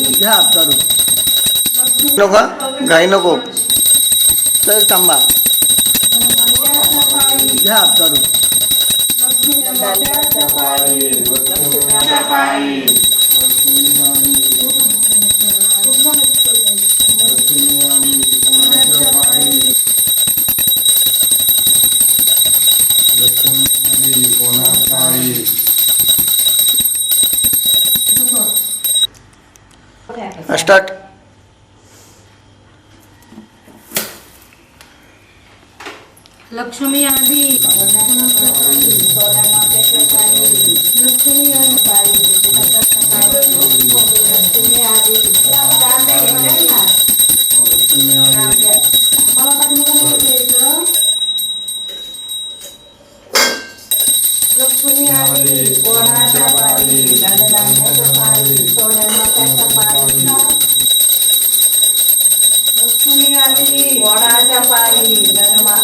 घ्या हात काढून. नको घाई नको. तर थांबा. घ्या हात काढून. स्टार्ट. लक्ष्मी आली. लक्ष्मी लक्ष्मी आली कोणाच्या पायी धनधान्याच्या पायी सोन्याच्या पायी. लक्ष्मी आली कोणाच्या पायी धनमा.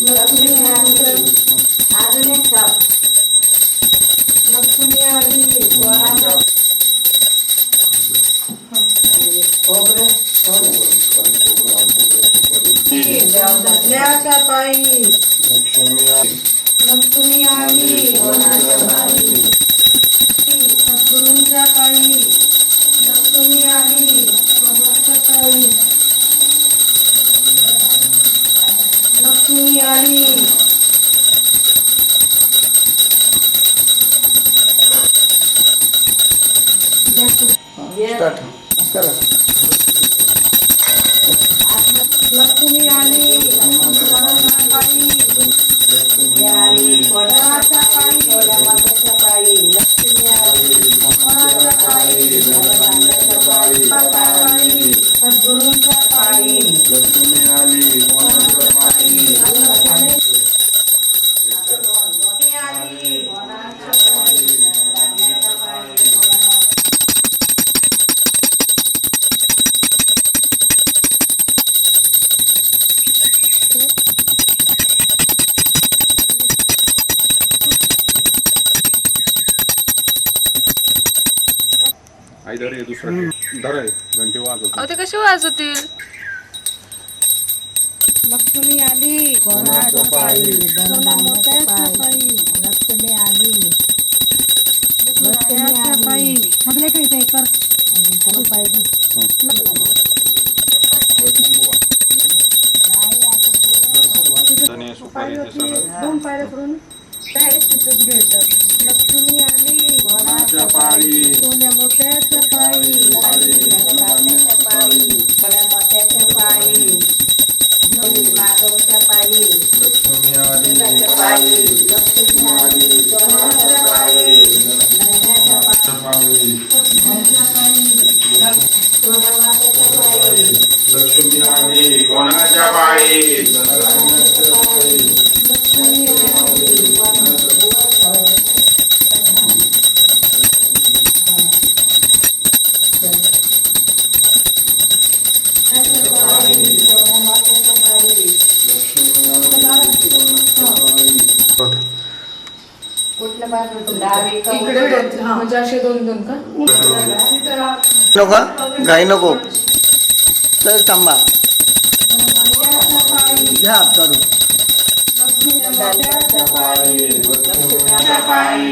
लक्ष्मी आली अजून एक छाप. लक्ष्मी आली कोणाच्या धन्याच्या पायी. लक्ष्मी आली कोणाच्या पायी सद्गुरूंच्या पायी. लक्ष्मी आली कोणाच्या पायी. लक्ष्मी आली स्टार्ट करा. लक्ष्मी आली कोणाच्या पायी. कोणाच्या पायी कोणाच्या पायी. लक्ष्मी आली कोणाच्या पायी धनधान्याच्या पायी सद्गुरूंच्या पायी. लक्ष्मी आली कोणाच्या पायी. आईदर आहे दुसरा धर आहे घंटे वाजवतो. ते कसे वाजवतील. लक्ष्मी आली कोणाच्या पायी धनधान्याच्या पायी. लक्ष्मी आली लक्ष्मीच्या पायी. मग लेकर इथे कर अजून त्याला पाहिजे. दोन पायऱ्या करून डायरेक्ट तिथंच घ्यायचं. लक्ष्मी आली कोणाच्या पायी. सोन्या मोत्याच्या पायी. धनधान्याच्या पायी सोन्या मोत्याच्या पायी. माधवच्या पायी. लक्ष्मी आली पायी. लक्ष्मी आली कोणाच्या पायी धन्याच्या पायी. सोन्या मोत्याच्या पायी. लक्ष्मी आली कोणाच्या पायी. लक्ष्मी आली कुठल्या बाजूला डावी का इकडे म्हणजे असे दोन दोन का. नको घाई नको. तर थांबा. घ्या हात काढून. लक्ष्मीच्या पायी. लक्ष्मीच्या पायी.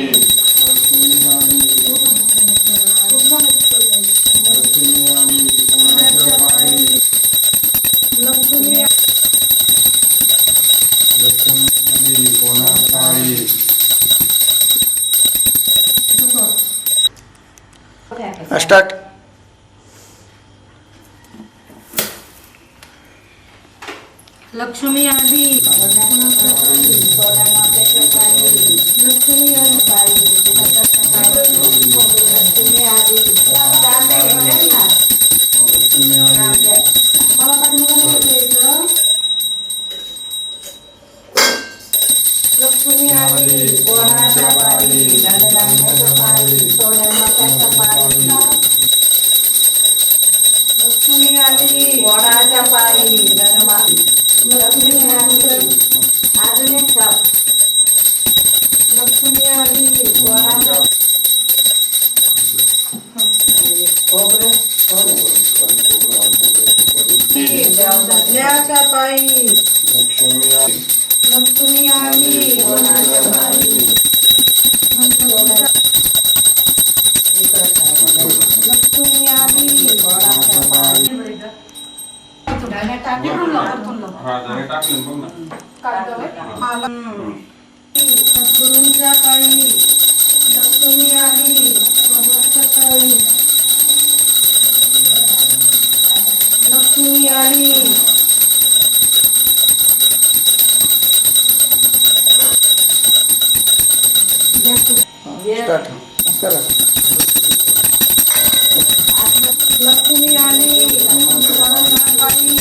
लक्ष्मी स्टार्ट. लक्ष्मी आली लक्ष्मी आली लक्ष्मी आली लक्ष्मी आली कोणाच्या पायी धनधान्याच्या पायी सोन्याच्या पायी. लक्ष्मी आली कोणाच्या पायी धनमा. लक्ष्मी आली अजून एक छाप. लक्ष्मी आली कोणाच्या न्याच्या पायी लक्ष्मी आली लक्ष्मी आली वनाच्या पायी लक्ष्मी आली वनाच्या पायी हा जरा टाकले बघ ना. सद्गुरूंच्या पायी लक्ष्मी आली वनाच्या पायी लक्ष्मी आली स्टार्ट करा लक्ष्मी आली वनाच्या पायी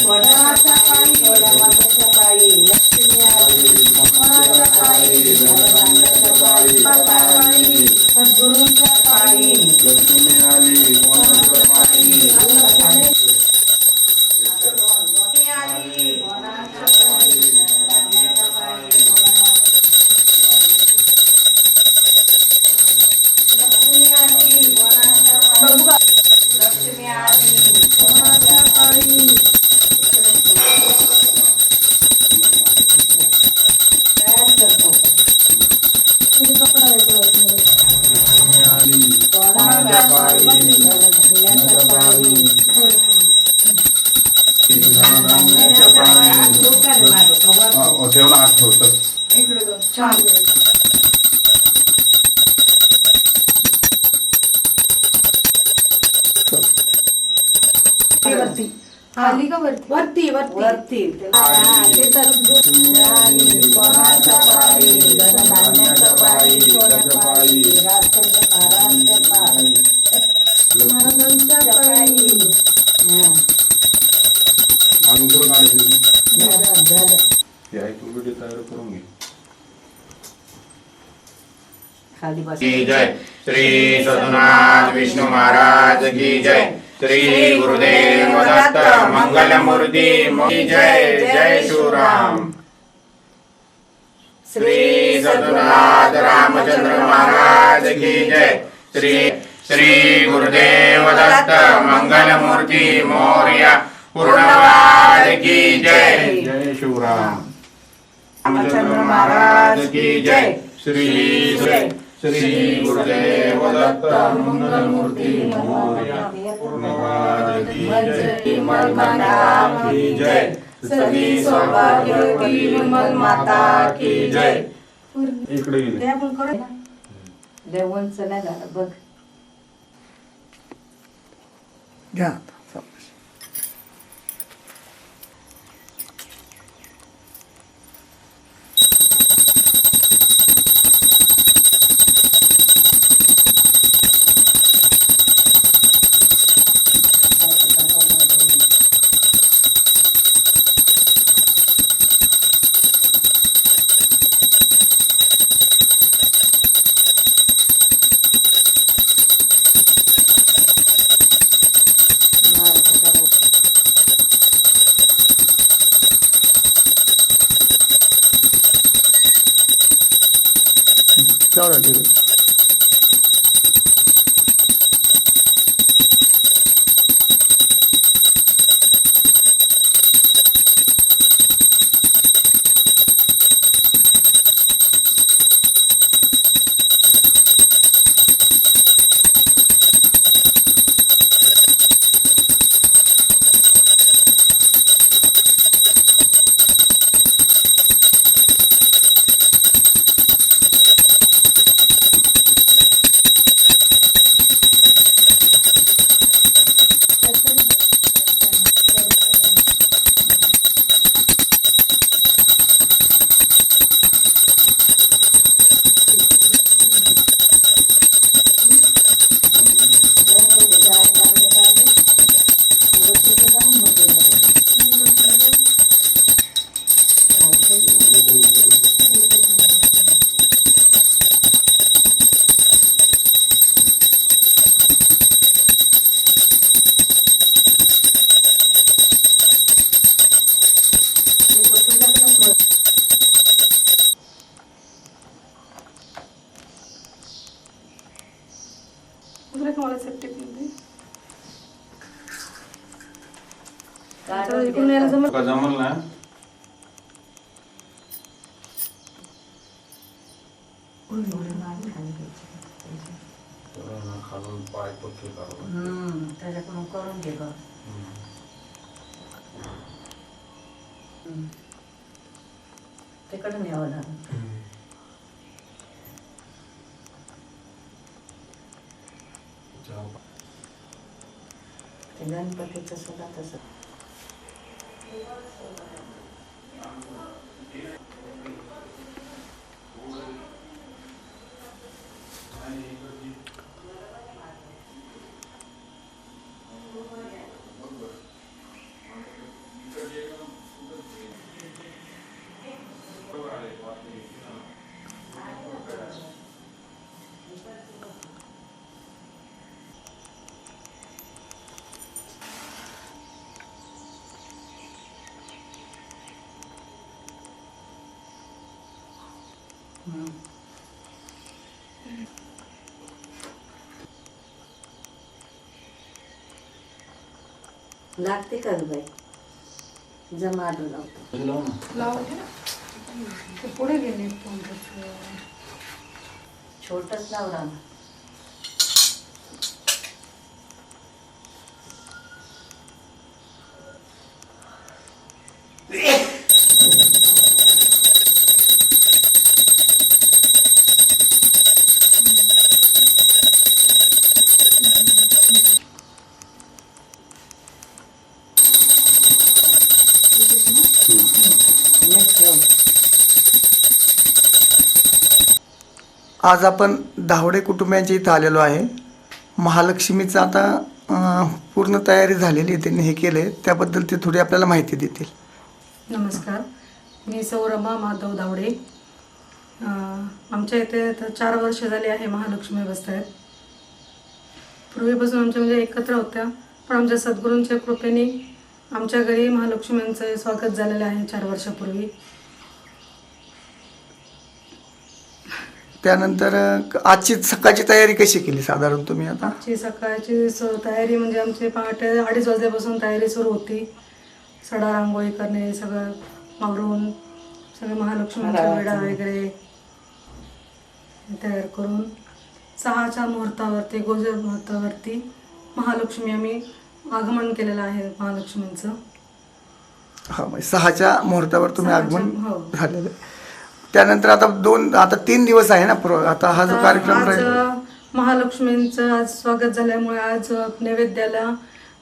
वनाच्या पायी वनाच्या पायी लक्ष्मी आली वनाच्या पायी वनाच्या पायी सद्गुरूंच्या पायी लक्ष्मी आली कोणाच्या पायी लक्ष्मी आली वनाच्या पायी वनाच्या पायी लक्ष्मी आली वनाच्या पायी लक्ष्मी आली वनाच्या पायी तयार करतो किती कपडा येतो कोणाच्या पायी धन्याच्या पायी धान्याच्या पायी ठेव ना, आत ठेव तर. इकडे दोन छान वरती आली का वरती? वरती वरती कोणाच्या पायी धनधान्याच्या पायी सोन्याच्या पायी राजचंद्र महाराजांच्या पायी अजून थोडं काढायचं. झालं हे ऐकून व्हिडिओ तयार करून घे. खाली बस की जय श्री सद्गुरुनाथ विष्णू महाराज की जय श्री गुरुदेव दत्त मंगल मूर्ति की जय जय शिवराम श्री सद्गुरुनाथ रामचंद्र महाराज की जय श्री श्री गुरुदेव दत्त मंगल मूर्ति मोरया पूर्णवाद की जय जय शिवराम रामचंद्र महाराज की जय श्री जय श्री गुरुदेव दत्त मंगल मूर्ति मोरया पूर्णवाद की जय माता की जय सदी सौभाग्य की विमल माता की जय इकडे गेले. ते आपण करू ना जेवणचं नाही झालं बघ घ्या तेवढं ठीक आहे. मला सेफ्टी मध्ये तर इकडून यायला जमत का जमल ना खालून पाय पक्के करावं. त्याच्याकडून करून घे गं. तिकडून यावं लागेल. ते गणपतीचं सुद्धा तसं. लागते का गं बाई? जमा आलो लावतो. लावते ना ते पुढे गेले छोटच लावला ना. आज आपण धावडे कुटुंबियांच्या इथं आलेलो आहे. महालक्ष्मीचं आता पूर्ण तयारी झालेली आहे, त्यांनी हे केलं आहे, त्याबद्दल ते थोडी आपल्याला माहिती देतील. नमस्कार, मी सौ रमा माधव धावडे. आमच्या इथे तर 4 वर्ष झाली आहे महालक्ष्मी बसतायत. पूर्वीपासून आमच्या म्हणजे एकत्र होत्या, पण आमच्या सद्गुरूंच्या कृपेने आमच्या घरी महालक्ष्म्यांचं स्वागत झालेलं आहे 4 वर्षापूर्वी. त्यानंतर आजची सकाळची तयारी कशी केली साधारण तुम्ही आता? आजची सकाळची तयारी म्हणजे आमची पहाटे 2:30 वाजल्यापासून तयारी सुरू होती. सडा रांगोळी करणे, सगळं आवरून सगळे महालक्ष्मीच्या वेळा वगैरे तयार करून 6च्या मुहूर्तावरती, गोजर मुहूर्तावरती महालक्ष्मी आम्ही आगमन केलेलं आहे महालक्ष्मींचं. हा, म्हणजे 6च्या मुहूर्तावर तुम्ही 6च्या, आगमन हो. झालेलं आहे. त्यानंतर आता 3 दिवस आहे ना आता हा जो कार्यक्रम आज राहील. महालक्ष्मींचं आज स्वागत झाल्यामुळे आज नैवेद्याला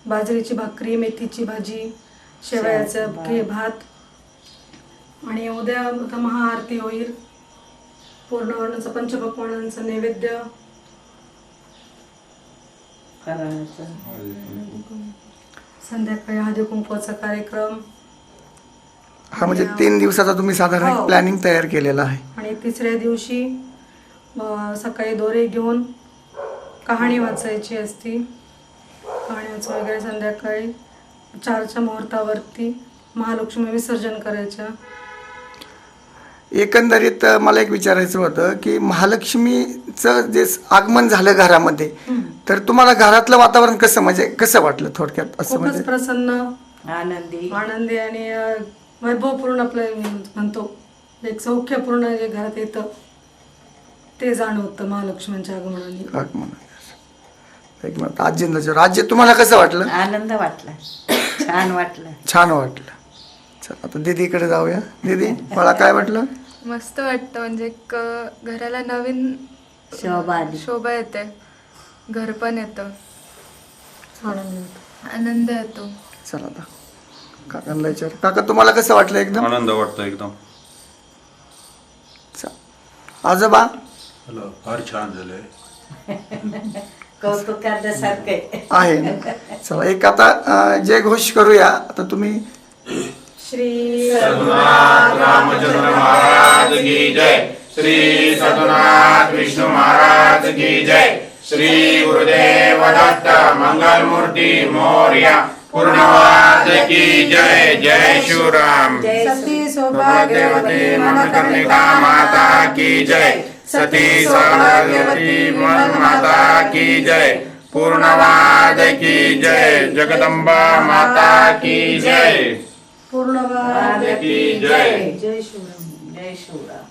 बाजरीची भाकरी, मेथीची भाजी, शेवयाचं भात आणि उद्या आता महाआरती होईल. पूर्ण पंचपक्वानांचं नैवेद्य, संध्याकाळी हळदी कुंकवाचा कार्यक्रम. हा, म्हणजे 3 दिवसाचा तुम्ही साधारण हो. प्लॅनिंग तयार केलेलं आहे. आणि 3ऱ्या दिवशी सकाळी दोरे घेऊन कहाणी वाचायची असती. कहाणी वाचून वगैरे संध्याकाळी 4च्या मुहूर्तावरती महालक्ष्मी विसर्जन करायच्या. एकंदरीत मला एक विचारायचं होतं की महालक्ष्मीचं जे आगमन झालं घरामध्ये, तर तुम्हाला घरातलं वातावरण कसं, म्हणजे कसं वाटलं थोडक्यात असं? खूपच म्हणजे प्रसन्न, आनंदी आणि वैभवपूर्ण आपलं म्हणतो एक सौख्यपूर्ण जे घरात येतं ते जाणवतं महालक्ष्मींच्या आगमनाने. आगमन. एक मिनिट, राज्य तुम्हाला कसं वाटलं? आनंद वाटला, छान वाटलं. छान वाटलं. चल आता दीदीकडे जाऊया. दीदी, मला काय वाटलं? मस्त वाटतं, म्हणजे घराला नवीन शोभा येते, घर पण येतं, आनंद येतो. चला आता काकांना विचार. काका, तुम्हाला कसं वाटलं? एकदम आनंद वाटतो एकदम. आजोबा? फार छान झालंय. कौतुक करण्यासारखे आहे ना. चला एक आता जय घोष करूया. आता तुम्ही श्री सद्गुरुनाथ रामचंद्र महाराज की जय. श्री सद्गुरुनाथ विष्णू महाराज की जय. श्री गुरुदेव दत्त मंगलमूर्ती मोरया पूर्णवाद की जय. जय शिवराम. सती सौभाग्यवती मनकर्णिका माता की जय. सती सौभाग्यवती मन माता की जय. पूर्णवाद की जय, जगदंबा माता की जय, पूर्णवाद की जय. जय शिवराम, जय शिवराम.